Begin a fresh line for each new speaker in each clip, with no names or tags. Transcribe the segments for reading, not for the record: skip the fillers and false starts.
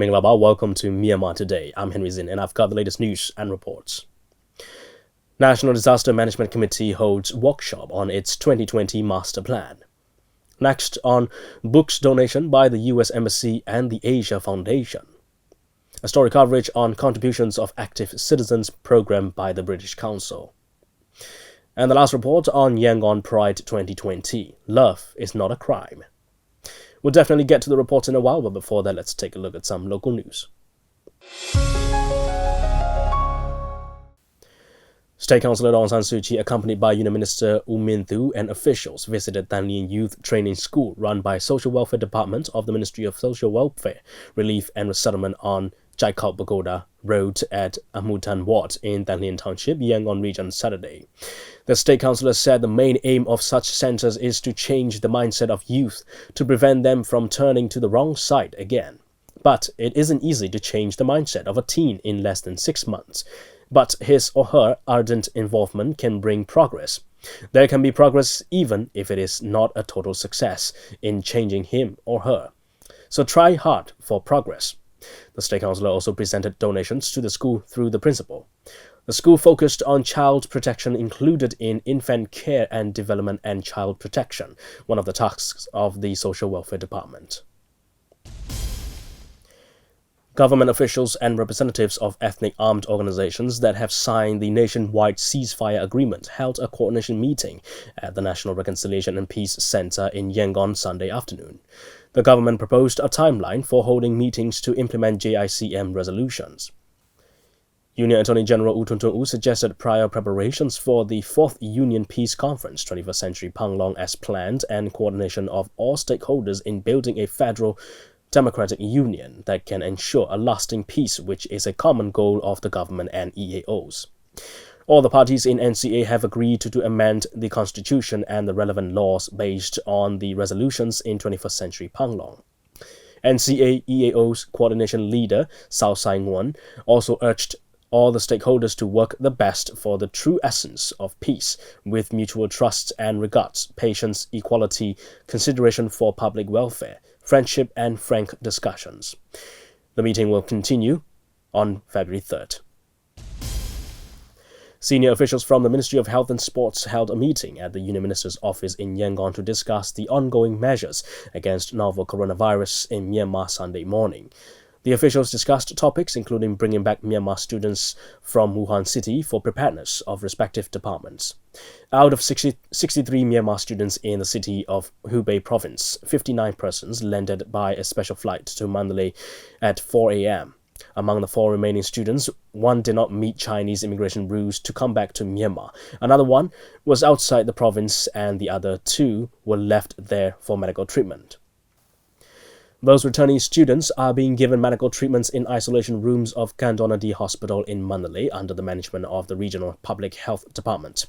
Minglaba, welcome to Myanmar Today. I'm Henry Zin and I've got the latest news and reports. National Disaster Management Committee holds workshop on its 2020 master plan. Next on books donation by the US Embassy and the Asia Foundation. A story coverage on contributions of active citizens program by the British Council. And the last report on Yangon Pride 2020. Love is not a crime. We'll definitely get to the reports in a while, but before that, let's take a look at some local news. State Councillor Aung San Suu Kyi, accompanied by Union Minister U Min Thu and officials, visited Tan Lien Youth Training School run by Social Welfare Department of the Ministry of Social Welfare, Relief and Resettlement on Jaikau Pagoda Road at Amutan Ward in Tan Lien Township, Yangon Region, Saturday. The State Councillor said the main aim of such centers is to change the mindset of youth to prevent them from turning to the wrong side again. But it isn't easy to change the mindset of a teen in less than 6 months. But his or her ardent involvement can bring progress. There can be progress even if it is not a total success in changing him or her. So try hard for progress. The State Councillor also presented donations to the school through the principal. The school focused on child protection included in infant care and development and child protection, one of the tasks of the Social Welfare Department. Government officials and representatives of ethnic armed organizations that have signed the nationwide ceasefire agreement held a coordination meeting at the National Reconciliation and Peace Center in Yangon Sunday afternoon. The government proposed a timeline for holding meetings to implement JICM resolutions. Union Attorney General U Tuntun U suggested prior preparations for the 4th Union Peace Conference 21st Century Panglong as planned and coordination of all stakeholders in building a federal democratic union that can ensure a lasting peace, which is a common goal of the government and EAOs. All the parties in NCA have agreed to amend the constitution and the relevant laws based on the resolutions in 21st Century Panglong. NCA EAO's coordination leader, Sao Sai-Nguyen, also urged all the stakeholders to work the best for the true essence of peace, with mutual trust and regards, patience, equality, consideration for public welfare, friendship and frank discussions. The meeting will continue on February 3rd. Senior officials from the Ministry of Health and Sports held a meeting at the Union Minister's office in Yangon to discuss the ongoing measures against novel coronavirus in Myanmar Sunday morning. The officials discussed topics including bringing back Myanmar students from Wuhan City for preparedness of respective departments. Out of 63 Myanmar students in the city of Hubei province, 59 persons landed by a special flight to Mandalay at 4 a.m. Among the 4 remaining students, one did not meet Chinese immigration rules to come back to Myanmar. Another one was outside the province and the other 2 were left there for medical treatment. Those returning students are being given medical treatments in isolation rooms of Kandonadi Hospital in Mandalay under the management of the Regional Public Health Department.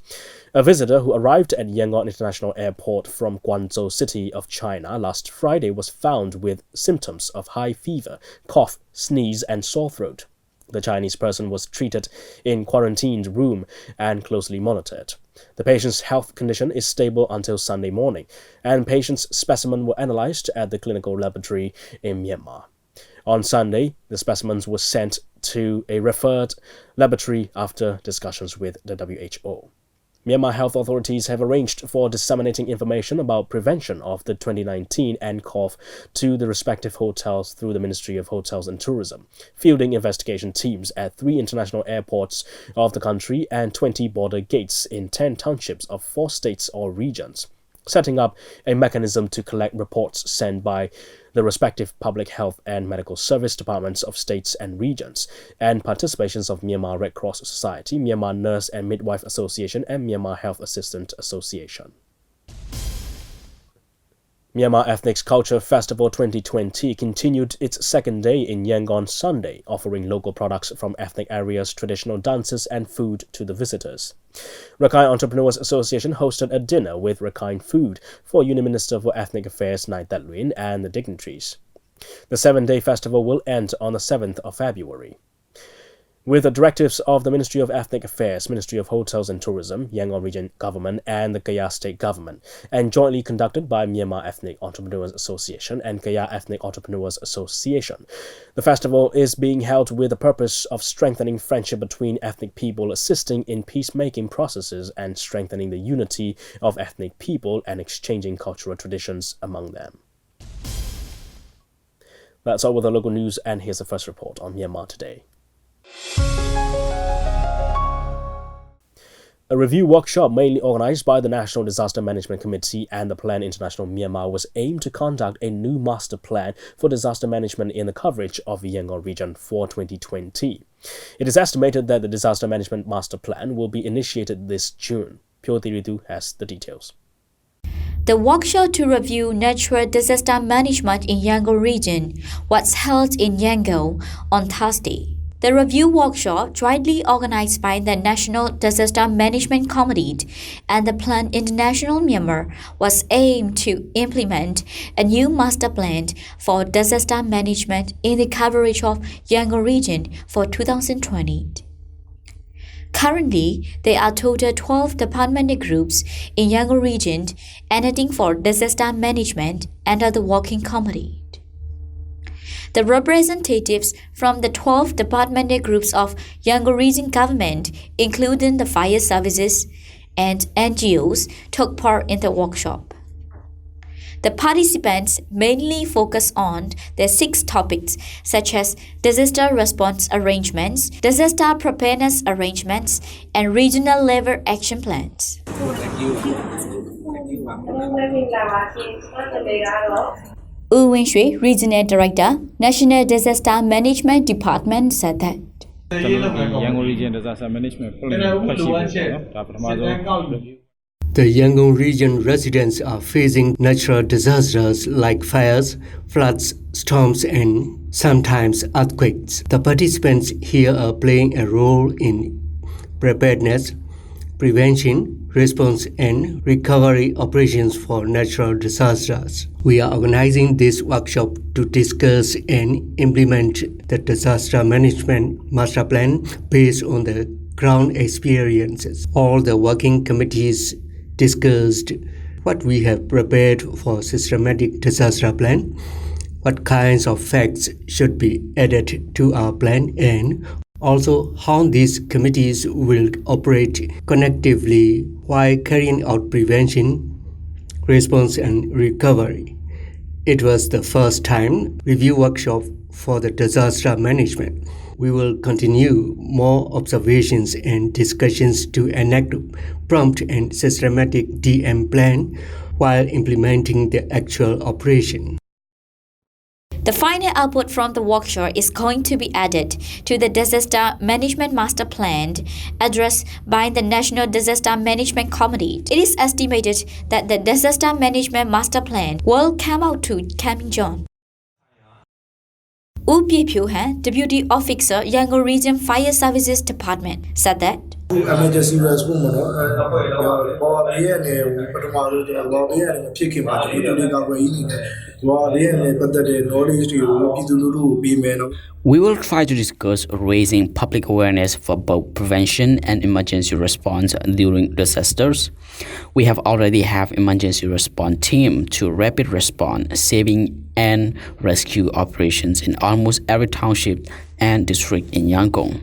A visitor who arrived at Yangon International Airport from Guangzhou City of China last Friday was found with symptoms of high fever, cough, sneeze and sore throat. The Chinese person was treated in quarantined room and closely monitored. The patient's health condition is stable until Sunday morning, and patient's specimen were analyzed at the clinical laboratory in Myanmar. On Sunday, the specimens were sent to a referred laboratory after discussions with the WHO. Myanmar health authorities have arranged for disseminating information about prevention of the 2019 nCoV to the respective hotels through the Ministry of Hotels and Tourism, fielding investigation teams at 3 international airports of the country and 20 border gates in 10 townships of 4 states or regions, setting up a mechanism to collect reports sent by the respective public health and medical service departments of states and regions, and participations of Myanmar Red Cross Society, Myanmar Nurse and Midwife Association, and Myanmar Health Assistant Association. Myanmar Ethnic Culture Festival 2020 continued its second day in Yangon Sunday, offering local products from ethnic areas, traditional dances and food to the visitors. Rakhine Entrepreneurs Association hosted a dinner with Rakhine food for Union Minister for Ethnic Affairs Nai Tat Luin and the dignitaries. The 7-day festival will end on the 7th of February. With the directives of the Ministry of Ethnic Affairs, Ministry of Hotels and Tourism, Yangon Region Government and the Kaya State Government, and jointly conducted by Myanmar Ethnic Entrepreneurs Association and Kaya Ethnic Entrepreneurs Association. The festival is being held with the purpose of strengthening friendship between ethnic people, assisting in peacemaking processes and strengthening the unity of ethnic people and exchanging cultural traditions among them. That's all with the local news, and here's the first report on Myanmar Today. A review workshop mainly organized by the National Disaster Management Committee and the Plan International Myanmar was aimed to conduct a new master plan for disaster management in the coverage of the Yangon region for 2020. It is estimated that the disaster management master plan will be initiated this June. Pyo Thiridu has the details.
The workshop to review natural disaster management in Yangon region was held in Yangon on Thursday. The review workshop, jointly organized by the National Disaster Management Committee and the Plan International Myanmar, was aimed to implement a new master plan for disaster management in the coverage of Yangon region for 2020. Currently, there are total 12 departmental groups in Yangon region anything for disaster management under the working committee. The representatives from the 12 departmental groups of Yangon region government, including the fire services and NGOs, took part in the workshop. The participants mainly focus on the 6 topics such as disaster response arrangements, disaster preparedness arrangements, and regional level action plans. U Wing-shui, Regional Director, National Disaster Management Department, said that.
The Yangon region residents are facing natural disasters like fires, floods, storms, and sometimes earthquakes. The participants here are playing a role in preparedness, prevention, response, and recovery operations for natural disasters. We are organizing this workshop to discuss and implement the disaster management master plan based on the ground experiences. All the working committees discussed what we have prepared for systematic disaster plan, what kinds of facts should be added to our plan, and also how these committees will operate connectively while carrying out prevention, response, and recovery. It was the first time review workshop for the disaster management. We will continue more observations and discussions to enact prompt and systematic DM plan while implementing the actual operation.
The final output from the workshop is going to be added to the Disaster Management Master Plan addressed by the National Disaster Management Committee. It is estimated that the Disaster Management Master Plan will come out to coming June. U Pyephyu Han, Deputy Officer, Yangon Region Fire Services Department, said that.
Emergency response
We will try to discuss raising public awareness for both prevention and emergency response during disasters. We have already have emergency response team to rapid response, saving and rescue operations in almost every township and district in Yangon.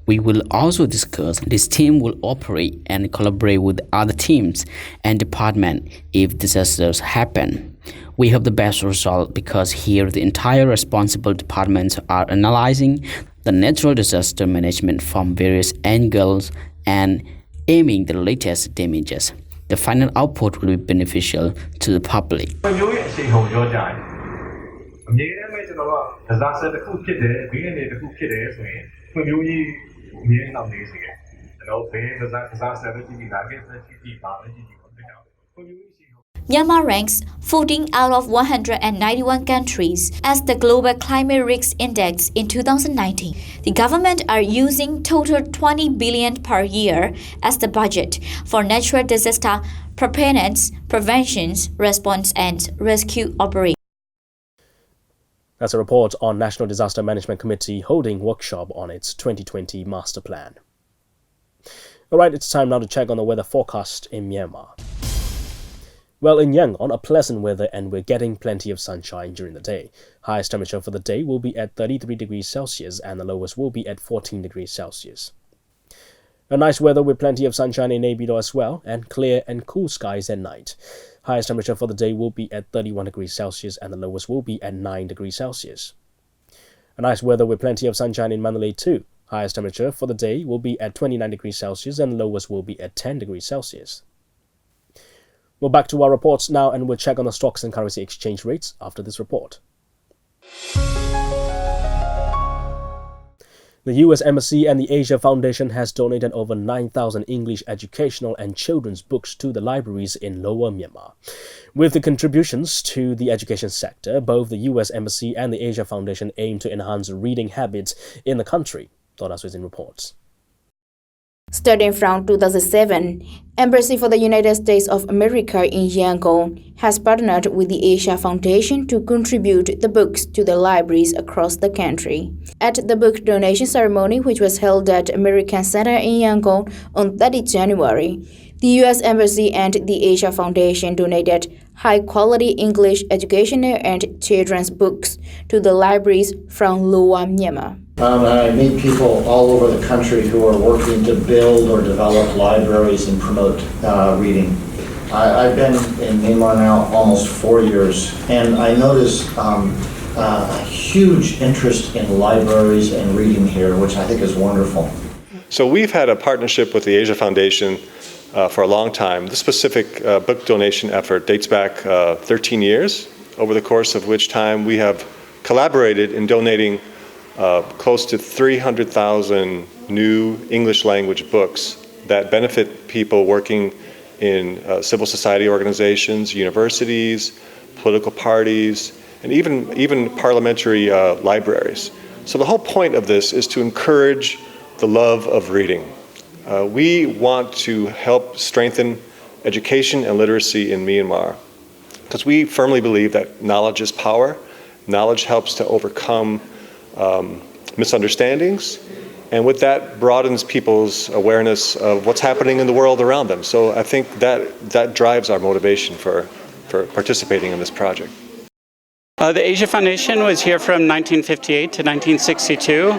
We will also discuss this team will operate and collaborate with other teams and departments if disasters happen. We have the best result because here the entire responsible departments are analyzing the natural disaster management from various angles and aiming the latest damages. The final output will be beneficial to the public.
Myanmar ranks 14 out of 191 countries as the Global Climate Risk Index in 2019. The government are using total 20 billion per year as the budget for natural disaster preparedness, prevention, response, and rescue operations.
That's a report on National Disaster Management Committee holding workshop on its 2020 master plan. Alright, it's time now to check on the weather forecast in Myanmar. Well, in Yangon, a pleasant weather and we're getting plenty of sunshine during the day. Highest temperature for the day will be at 33 degrees Celsius and the lowest will be at 14 degrees Celsius. A nice weather with plenty of sunshine in Naypyidaw as well, and clear and cool skies at night. Highest temperature for the day will be at 31 degrees Celsius and the lowest will be at 9 degrees Celsius. A nice weather with plenty of sunshine in Mandalay too. Highest temperature for the day will be at 29 degrees Celsius and the lowest will be at 10 degrees Celsius. Well, back to our reports now, and we'll check on the stocks and currency exchange rates after this report. The US Embassy and the Asia Foundation has donated over 9,000 English educational and children's books to the libraries in Lower Myanmar. With the contributions to the education sector, both the US Embassy and the Asia Foundation aim to enhance reading habits in the country, Dora Zin reports.
Starting from 2007, Embassy for the United States of America in Yangon has partnered with the Asia Foundation to contribute the books to the libraries across the country. At the book donation ceremony, which was held at American Center in Yangon on 30 January, the U.S. Embassy and the Asia Foundation donated high-quality English educational and children's books to the libraries from Lower Myanmar.
I meet people all over the country who are working to build or develop libraries and promote reading. I've been in Myanmar now almost 4 years, and I notice a huge interest in libraries and reading here, which I think is wonderful.
So we've had a partnership with the Asia Foundation for a long time. This specific book donation effort dates back 13 years, over the course of which time we have collaborated in donating close to 300,000 new English language books that benefit people working in civil society organizations, universities, political parties, and even parliamentary libraries. So the whole point of this is to encourage the love of reading. We want to help strengthen education and literacy in Myanmar because we firmly believe that knowledge is power. Knowledge helps to overcome misunderstandings, and with that broadens people's awareness of what's happening in the world around them. So I think that drives our motivation for participating in this project.
The Asia Foundation was here from 1958 to 1962,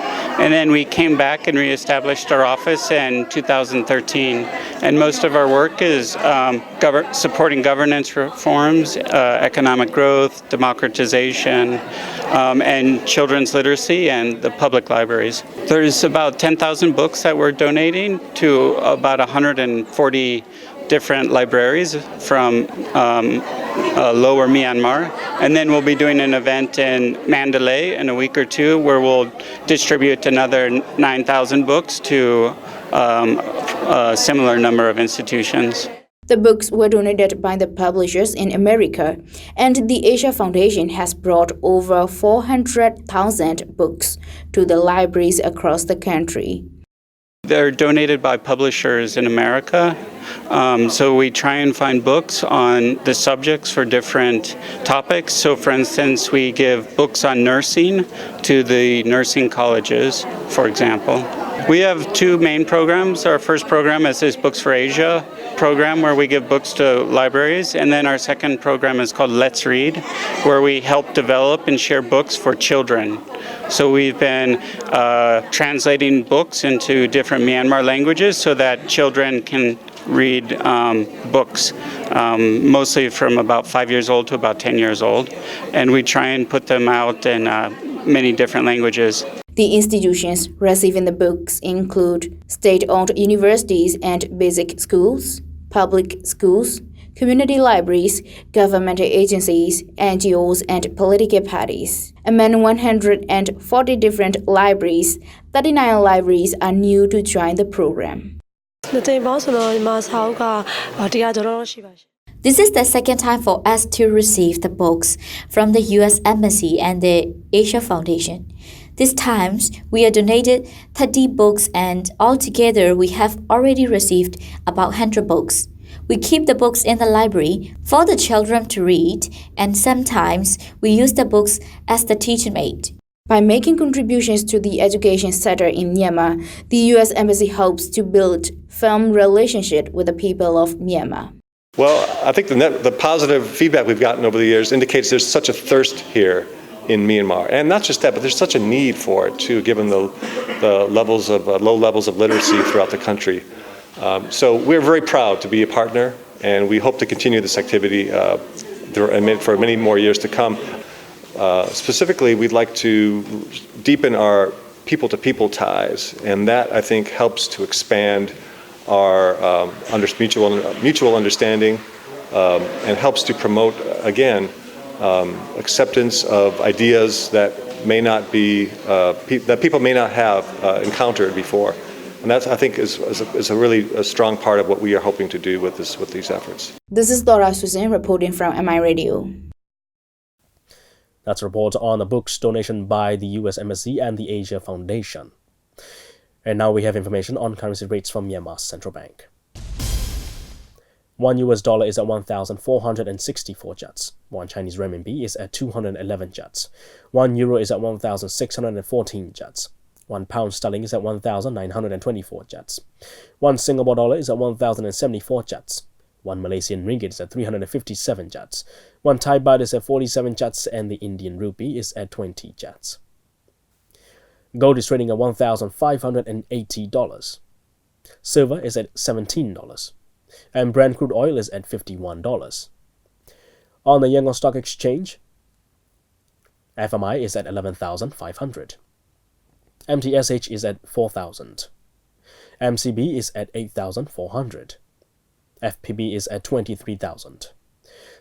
and then we came back and reestablished our office in 2013. And most of our work is supporting governance reforms, economic growth, democratization, and children's literacy and the public libraries. There's about 10,000 books that we're donating to about 140 different libraries from Lower Myanmar, and then we'll be doing an event in Mandalay in a week or two where we'll distribute another 9,000 books to a similar number of institutions.
The books were donated by the publishers in America, and the Asia Foundation has brought over 400,000 books to the libraries across the country.
They're donated by publishers in America, so we try and find books on the subjects for different topics. So for instance, we give books on nursing to the nursing colleges, for example. We have two main programs. Our first program is this Books for Asia program where we give books to libraries, and then our second program is called Let's Read, where we help develop and share books for children. So we've been translating books into different Myanmar languages so that children can read books, mostly from about 5 years old to about 10 years old. And we try and put them out in many different languages.
The institutions receiving the books include state-owned universities and basic schools, public schools, community libraries, government agencies, NGOs, and political parties. Among 140 different libraries, 39 libraries are new to join the program.
This is the second time for us to receive the books from the U.S. Embassy and the Asia Foundation. These times, we are donated 30 books, and altogether we have already received about 100 books. We keep the books in the library for the children to read, and sometimes we use the books as the teaching aid.
By making contributions to the education sector in Myanmar, the U.S. Embassy hopes to build firm relationship with the people of Myanmar.
Well, I think the positive feedback we've gotten over the years indicates there's such a thirst here in Myanmar. And not just that, but there's such a need for it too, given the levels of low levels of literacy throughout the country. So we're very proud to be a partner, and we hope to continue this activity for many more years to come. Specifically, we'd like to deepen our people-to-people ties, and that, I think, helps to expand our mutual understanding and helps to promote, again, acceptance of ideas that may not be that people may not have encountered before, and that, I think, is a really strong part of what we are hoping to do with these efforts.
This is Dora Susan reporting from MI Radio.
That's a report on the books donation by the U.S. Embassy and the Asia Foundation. And now we have information on currency rates from Myanmar's central bank. $1 is at 1,464 kyats. 1 Chinese renminbi is at 211 kyats. 1 euro is at 1,614 kyats. 1 pound sterling is at 1,924 kyats. 1 Singapore dollar is at 1,074 kyats. 1 Malaysian ringgit is at 357 kyats. 1 Thai baht is at 47 kyats, and the Indian rupee is at 20 kyats. Gold is trading at $1,580. Silver is at $17. And Brent crude oil is at $51. On the Yangon Stock Exchange, FMI is at 11,500. MTSH is at 4,000. MCB is at 8,400. FPB is at 23,000.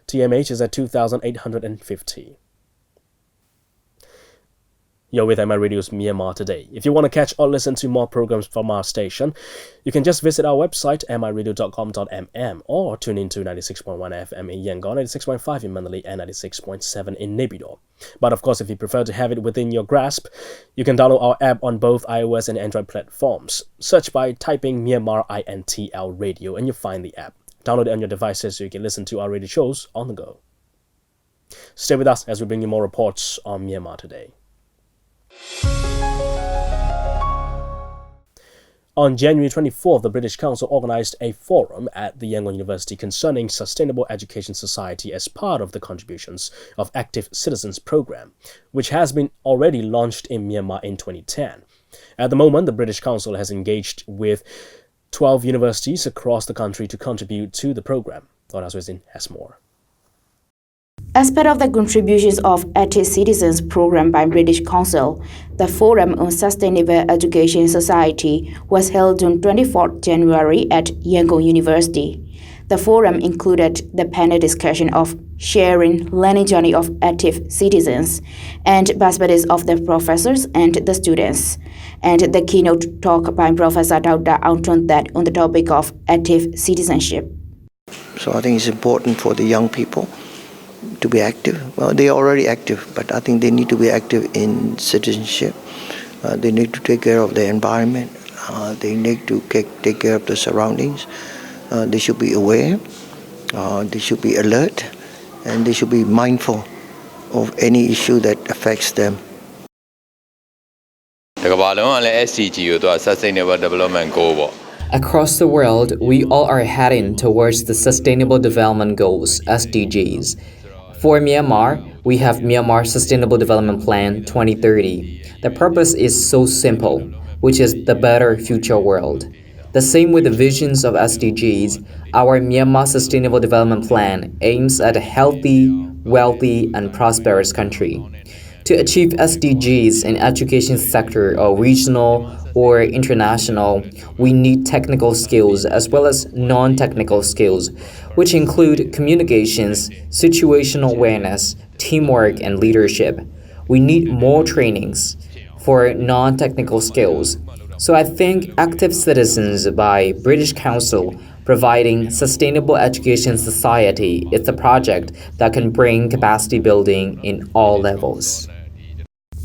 TMH is at 2,850. You're with MI Radio's Myanmar Today. If you want to catch or listen to more programs from our station, you can just visit our website, miradio.com.mm, or tune in to 96.1 FM in Yangon, 96.5 in Mandalay, and 96.7 in Naypyidaw. But of course, if you prefer to have it within your grasp, you can download our app on both iOS and Android platforms. Search by typing Myanmar INTL Radio and you'll find the app. Download it on your devices so you can listen to our radio shows on the go. Stay with us as we bring you more reports on Myanmar Today. On January 24th, the British Council organised a forum at the Yangon University concerning Sustainable Education Society as part of the Contributions of Active Citizens programme, which has been already launched in Myanmar in 2010. At the moment, the British Council has engaged with 12 universities across the country to contribute to the programme. Dora Susan has more.
As part of the Contributions of Active Citizens program by British Council, the Forum on Sustainable Education Society was held on 24th January at Yangon University. The forum included the panel discussion of sharing learning journey of active citizens and perspectives of the professors and the students, and the keynote talk by Professor Dr. Aungtun on the topic of active citizenship.
So I think it's important for the young people to be active. Well, they are already active, but I think they need to be active in citizenship. They need to take care of the environment. They need to take care of the surroundings. They should be aware. They should be alert, and they should be mindful of any issue that affects them.
Across the world, we all are heading towards the Sustainable Development Goals, SDGs. For Myanmar, we have Myanmar Sustainable Development Plan 2030. The purpose is so simple, which is the better future world. The same with the visions of SDGs, our Myanmar Sustainable Development Plan aims at a healthy, wealthy, and prosperous country. To achieve SDGs in education sector or regional or international, we need technical skills as well as non-technical skills, which include communications, situational awareness, teamwork, and leadership. We need more trainings for non-technical skills. So I think Active Citizens by British Council providing Sustainable Education Society is a project that can bring capacity building in all levels.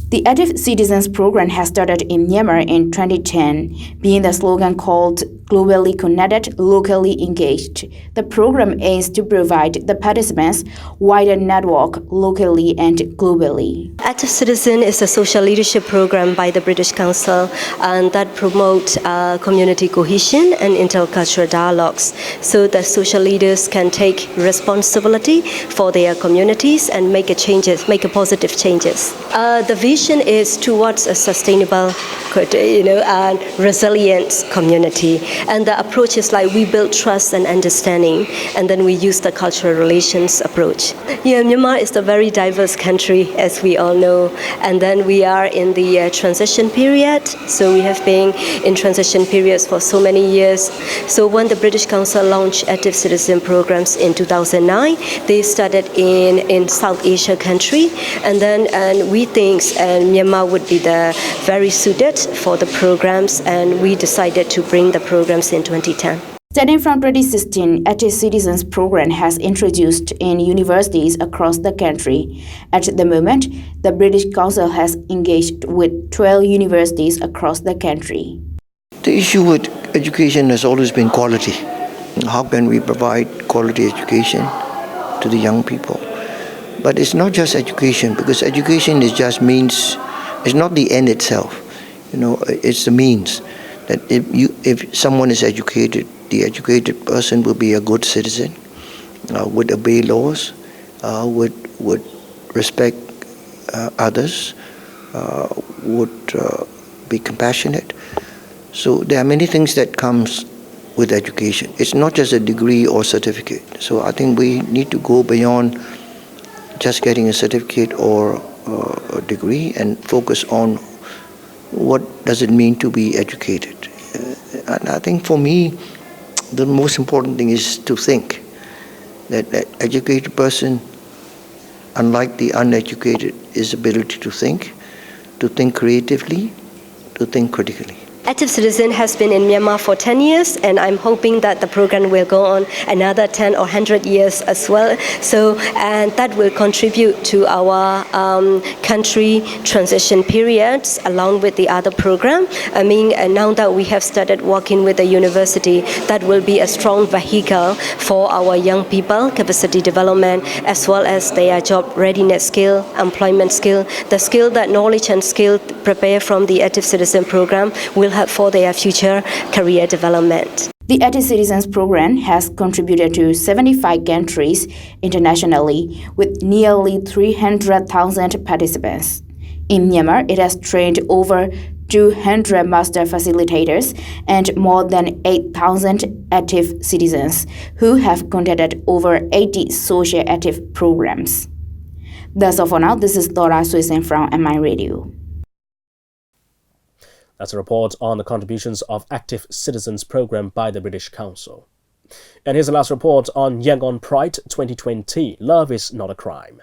The Active Citizens program has started in Myanmar in 2010, being the slogan called globally connected, locally engaged. The program aims to provide the participants wider network locally and globally.
Active Citizen is a social leadership program by the British Council and that promotes community cohesion and intercultural dialogues so that social leaders can take responsibility for their communities and make a positive changes. The vision is towards a sustainable and resilient community. And the approach is like we build trust and understanding, and then we use the cultural relations approach. Yeah, Myanmar is a very diverse country, as we all know, and then we are in the transition period. So we have been in transition periods for so many years. So when the British Council launched active citizen programs in 2009, they started in South Asia country, and we think Myanmar would be the very suited for the programs, and we decided to bring the programs in 2010.
Starting from 2016, Active Citizens program has introduced in universities across the country. At the moment, the British Council has engaged with 12 universities across the country.
The issue with education has always been quality. How can we provide quality education to the young people? But it's not just education, because education is just means, it's not the end itself. It's the means that if someone is educated, the educated person will be a good citizen, would obey laws, would respect others, would be compassionate. So there are many things that comes with education. It's not just a degree or certificate. So I think we need to go beyond just getting a certificate or a degree and focus on what does it mean to be educated. And I think for me, the most important thing is to think that an educated person, unlike the uneducated, is ability to think creatively, to think critically.
Active Citizen has been in Myanmar for 10 years, and I'm hoping that the program will go on another 10 or 100 years as well. And that will contribute to our country transition periods along with the other program. Now that we have started working with the university, that will be a strong vehicle for our young people, capacity development, as well as their job readiness skill, employment skill, the skill that knowledge and skill prepared from the Active Citizen program will help for their future career development.
The Active Citizens program has contributed to 75 countries internationally with nearly 300,000 participants. In Myanmar, it has trained over 200 master facilitators and more than 8,000 active citizens who have conducted over 80 social active programs. That's all for now. This is Thora Suisen from MI Radio.
That's a report on the contributions of Active Citizens program by the British Council. And here's the last report on Yangon Pride 2020. Love is not a crime.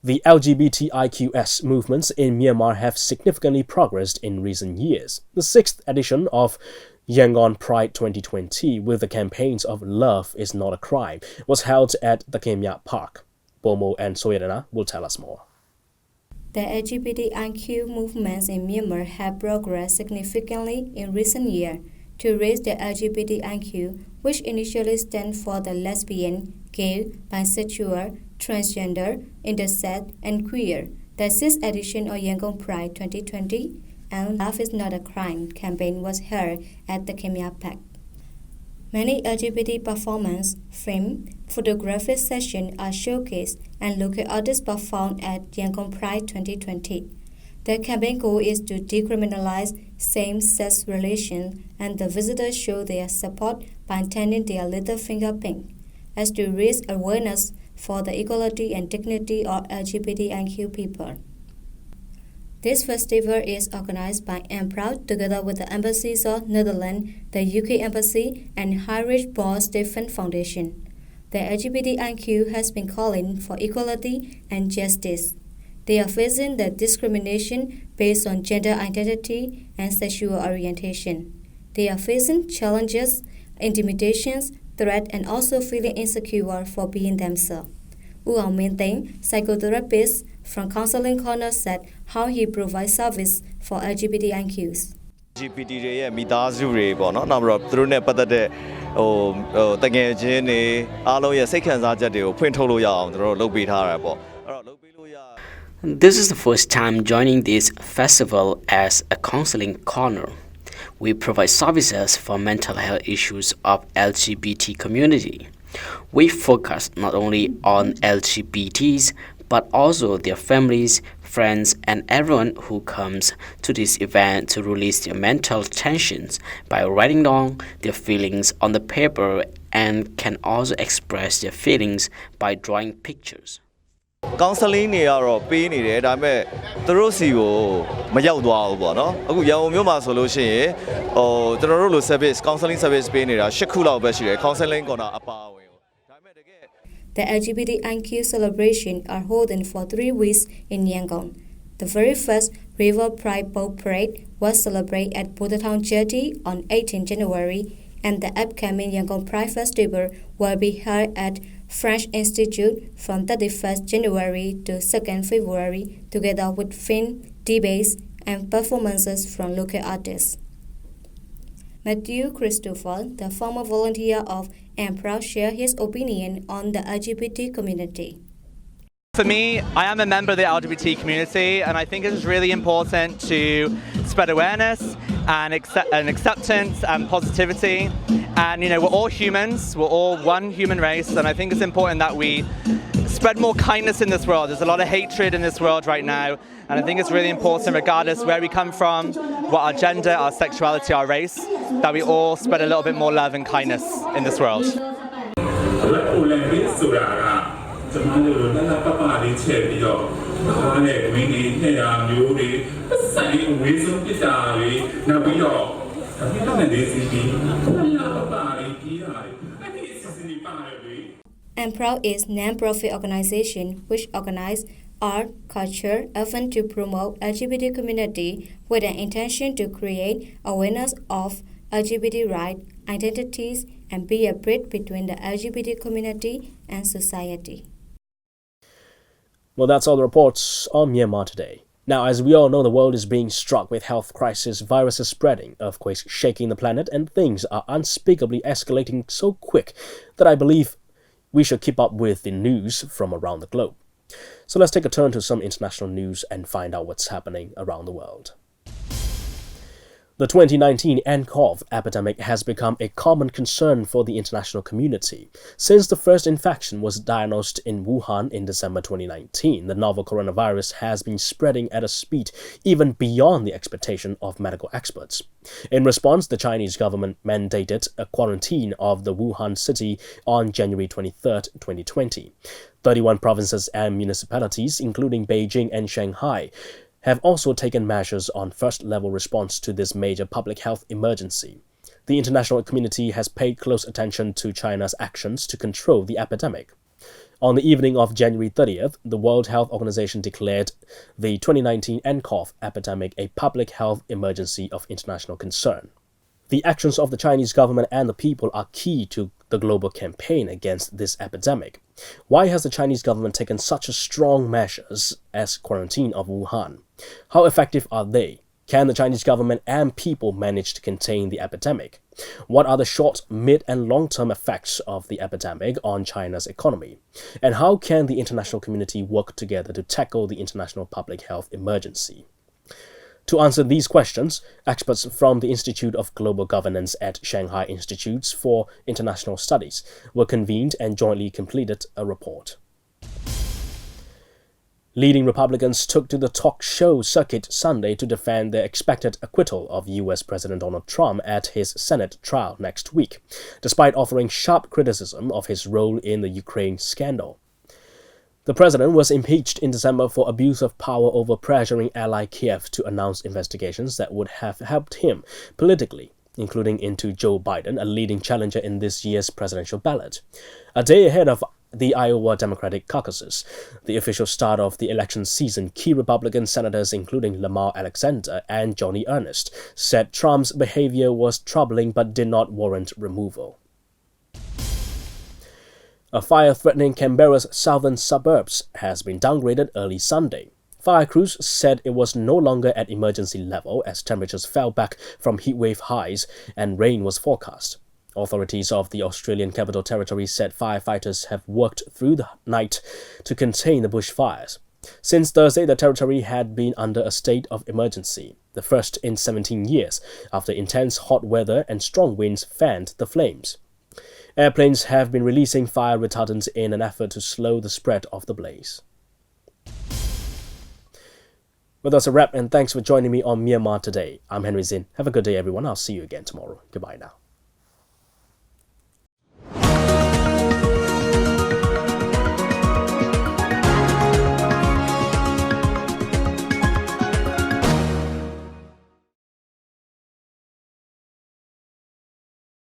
The LGBTIQS movements in Myanmar have significantly progressed in recent years. The 6th edition of Yangon Pride 2020, with the campaigns of Love is not a crime, was held at the Kemya Park. Bomo and Soyedana will tell us more.
The LGBTIQ movements in Myanmar have progressed significantly in recent years to raise the LGBTIQ, which initially stands for the lesbian, gay, bisexual, transgender, intersex, and queer. The 6th edition of Yangon Pride 2020 and Love is not a crime campaign was held at the Kemya Park. Many LGBT performance, film, photography sessions are showcased and local artists performed at Yangon Pride 2020. The campaign goal is to decriminalize same-sex relations, and the visitors show their support by turning their little finger pink, as to raise awareness for the equality and dignity of LGBTIQ people. This festival is organized by Proud together with the embassies of Netherlands, the UK Embassy, and Heinrich Böll Stiftung Foundation. The LGBTIQ has been calling for equality and justice. They are facing the discrimination based on gender identity and sexual orientation. They are facing challenges, intimidations, threats, and also feeling insecure for being themselves. Uang Minh Teng, psychotherapist from Counseling Corner, said how he provides service for LGBTIQs.
LGBT တွေရဲ့မိသားစုတွေပေါ့နော်နောက်ပြီးတော့သူတို့နဲ့ပတ်သက်တဲ့တကယ်ချင်းတွေအားလုံးရဲ့စိတ်ခံစားချက်တွေကိုဖွင့်ထုတ်လို့ရအောင်တို့လုပ်ပေးထားတာပေါ့အဲ့တော့လုပ်ပေးလို့ရ
This is the first time joining this festival as a counseling corner. We provide services for mental health issues of LGBT community. We focus not only on LGBTs but also their families, friends, and everyone who comes to this event to release their mental tensions by writing down their feelings on the paper and can also express their feelings by drawing pictures.
counseling တွေကတော့ပေးနေတယ်ဒါပေမဲ့သူတို့စီကိုမရောက်သွားဘူးပေါ့နော်အခုရန်ကုန်မြို့မှာဆိုလို့ရှိရင်ကျွန်တော်တို့လို service counseling service ပေးနေတာ10ခုလောက်ပဲရှိတယ် counseling corner အပါအဝင်
The LGBTIQ celebration are holding for 3 weeks in Yangon. The very first River Pride Boat Parade was celebrated at Botatown Jetty on 18 January, and the upcoming Yangon Pride Festival will be held at French Institute from 31st January to 2nd February, together with film, debates, and performances from local artists. Matthew Christopher, the former volunteer of Proud, shared his opinion on the LGBT community.
For me, I am a member of the LGBT community, and I think it is really important to spread awareness and acceptance and positivity. And we're all humans, we're all one human race, and I think it's important that we spread more kindness in this world. There's a lot of hatred in this world right now, and I think it's really important, regardless where we come from, what our gender, our sexuality, our race, that we all spread a little bit more love and kindness in this world.
Proud is a non-profit organization which organizes art, culture, events to promote LGBT community with an intention to create awareness of LGBT rights, identities, and be a bridge between the LGBT community and society.
Well, that's all the reports on Myanmar Today. Now, as we all know, the world is being struck with health crisis, viruses spreading, earthquakes shaking the planet, and things are unspeakably escalating so quick that I believe we should keep up with the news from around the globe. So let's take a turn to some international news and find out what's happening around the world. The 2019 nCoV epidemic has become a common concern for the international community. Since the first infection was diagnosed in Wuhan in December 2019, the novel coronavirus has been spreading at a speed even beyond the expectation of medical experts. In response, the Chinese government mandated a quarantine of the Wuhan city on January 23, 2020. 31 provinces and municipalities, including Beijing and Shanghai, have also taken measures on first-level response to this major public health emergency. The international community has paid close attention to China's actions to control the epidemic. On the evening of January 30th, the World Health Organization declared the 2019 nCoV epidemic a public health emergency of international concern. The actions of the Chinese government and the people are key to the global campaign against this epidemic. Why has the Chinese government taken such strong measures as quarantine of Wuhan? How effective are they? Can the Chinese government and people manage to contain the epidemic? What are the short, mid, and long-term effects of the epidemic on China's economy? And how can the international community work together to tackle the international public health emergency? To answer these questions, experts from the Institute of Global Governance at Shanghai Institutes for International Studies were convened and jointly completed a report. Leading Republicans took to the talk show circuit Sunday to defend their expected acquittal of U.S. President Donald Trump at his Senate trial next week, despite offering sharp criticism of his role in the Ukraine scandal. The president was impeached in December for abuse of power over pressuring ally Kiev to announce investigations that would have helped him politically, including into Joe Biden, a leading challenger in this year's presidential ballot. A day ahead of the Iowa Democratic caucuses, the official start of the election season, key Republican senators including Lamar Alexander and Johnny Ernest said Trump's behavior was troubling but did not warrant removal. A fire threatening Canberra's southern suburbs has been downgraded early Sunday. Fire crews said it was no longer at emergency level as temperatures fell back from heatwave highs and rain was forecast. Authorities of the Australian Capital Territory said firefighters have worked through the night to contain the bushfires. Since Thursday, the territory had been under a state of emergency, the first in 17 years, after intense hot weather and strong winds fanned the flames. Airplanes have been releasing fire retardants in an effort to slow the spread of the blaze. Well, that's a wrap, and thanks for joining me on Myanmar Today. I'm Henry Zin. Have a good day, everyone. I'll see you again tomorrow. Goodbye now.